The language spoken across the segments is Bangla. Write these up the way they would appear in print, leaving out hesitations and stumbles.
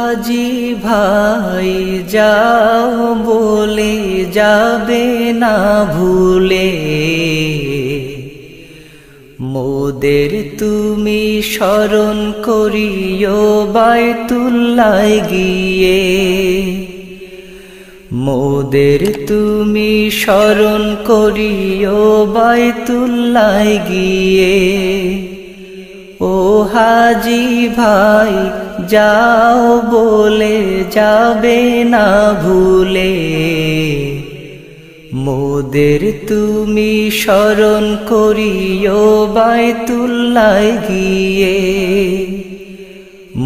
হাজি ভাই যাও বলে যাবে না ভুলে, মোদের তুমি স্মরণ করিও বাইতুল্লাহ গিয়ে, মোদের তুমি স্মরণ করিও বাইতুল্লাহ গিয়ে। ও হাজি ভাই যাও বলে যাবে না ভুলে, মোদের তুমি স্মরণ করিও বাইতুল্লাহ গিয়ে,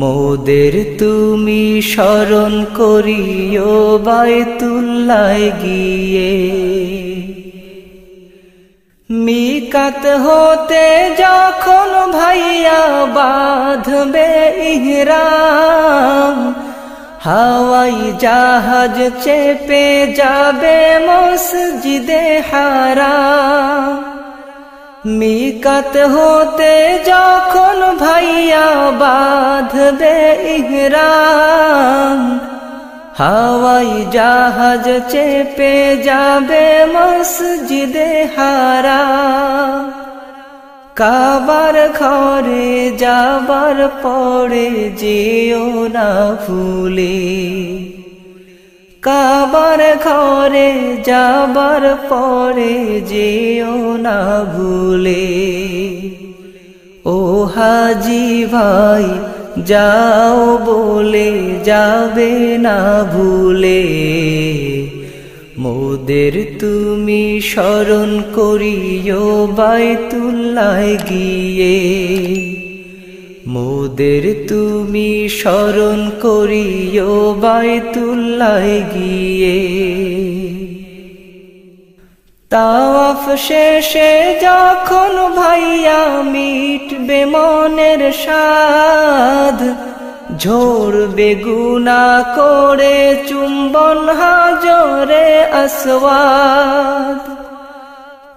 মোদের তুমি স্মরণ করিও বাইতুল্লাহ গিয়ে। মিকাত হতে যখন ভাইয়া বাঁধবে ইহরাম, হাওয়াই জাহাজ চেপে যাবে মসজিদে হারাম। মিকাত হতে যখন ভাইয়া বাঁধবে ইহরাম, হাওয়াই জাহাজ চেপে যাবে মসজিদে হারাম। কাবার ঘরে যাবার পরে যেও না ভুলে, কাবার ঘরে যাবার পরে যেও না ভুলে। ও হাজি ভাই যাও বলে যাবে না ভুলে, মোদের তুমি স্মরণ করিও বাইতুল্লাহ গিয়ে, মোদের তুমি স্মরণ করিও বাইতুল্লাহ গিয়ে। তাওয়াফ শেষে যখন ভাইয়া মিটবে মনের সাধ, ঝরবে গুনাহ করে চুম্বন হাজরে আসওয়াদ।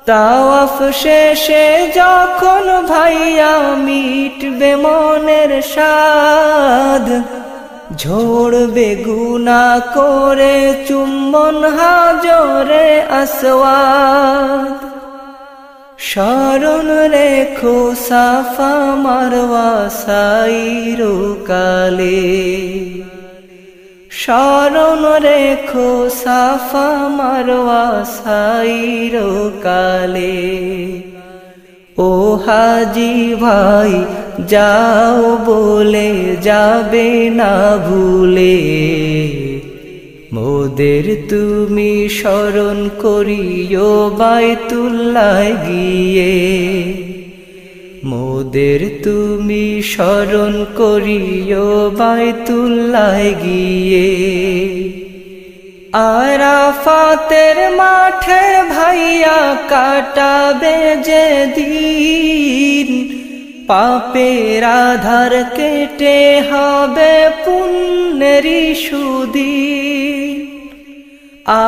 তাওয়াফ শেষে যখন ভাইয়া মিটবে মনের সাধ, ঝরবে গুনাহ করে চুম্বন হাজরে আসওয়াদ। স্মরণ রেখো সাফা মারওয়া সাইরো কালে, স্মরণ রেখো সাফা মারওয়া সাইরো কালে। ও হাজি ভাই যাও বলে যাবে না ভুলে, মোদের তুমি স্মরণ করিও বাইতুল্লাহ গিয়ে, মোদের তুমি স্মরণ করিও বাইতুল্লাহ গিয়ে। আরাফাতের মাঠে ভাইয়া কাটাবে যে দিন, পাপের আধার কেটে হবে পুণ্যেরি সুদিন।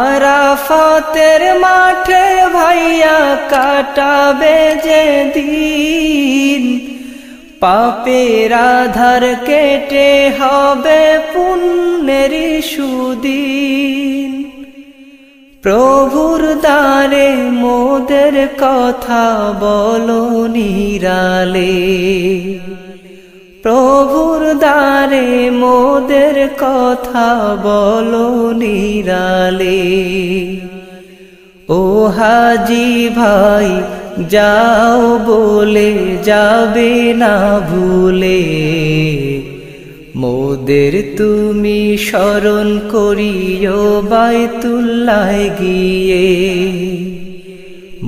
আরাফাতের মাঠে ভাইয়া কাটাবে যে দিন, পাপের আধার কেটে হবে পুণ্যেরি সুদিন। প্রভুর দ্বারে মোদের কথা বলো নিরালে, প্রভুর দ্বারে মোদের কথা বলো নিরালে। ও হাজি ভাই যাও বলে যাবে না ভুলে, মোদের তুমি স্মরণ করিও বাইতুল্লাহ গিয়ে,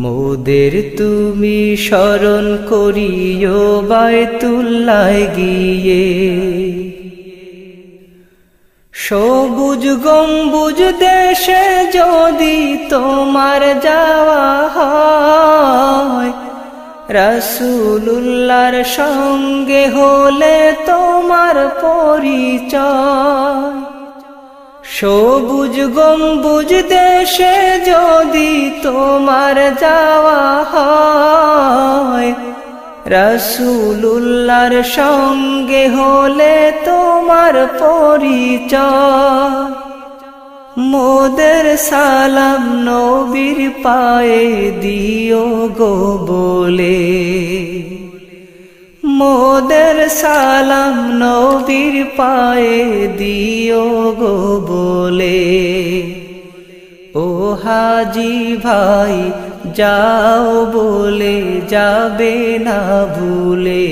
মোদের তুমি স্মরণ করিও বাইতুল্লাহ গিয়ে। সবুজ গম্বুজ দেশে যদি তোমার যাওয়া হয়, রাসূলুল্লাহর সঙ্গে হলে তোমার পরিচয়। সবুজ গম্বুজ দেশে যদি তোমার যাওয়া হয়, রাসূলুল্লাহর সঙ্গে হলে তোমার পরিচয় মোদের সালাম নবীর পায়ে দিও গো বলে মোদের সালাম নবীর পায়ে দিও গো বলে ও হাজি ভাই যাও বলে যাবে না ভুলে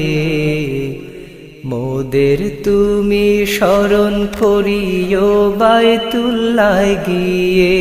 মোদের তুমি স্মরণ করিও বাইতুল্লাহ গিয়ে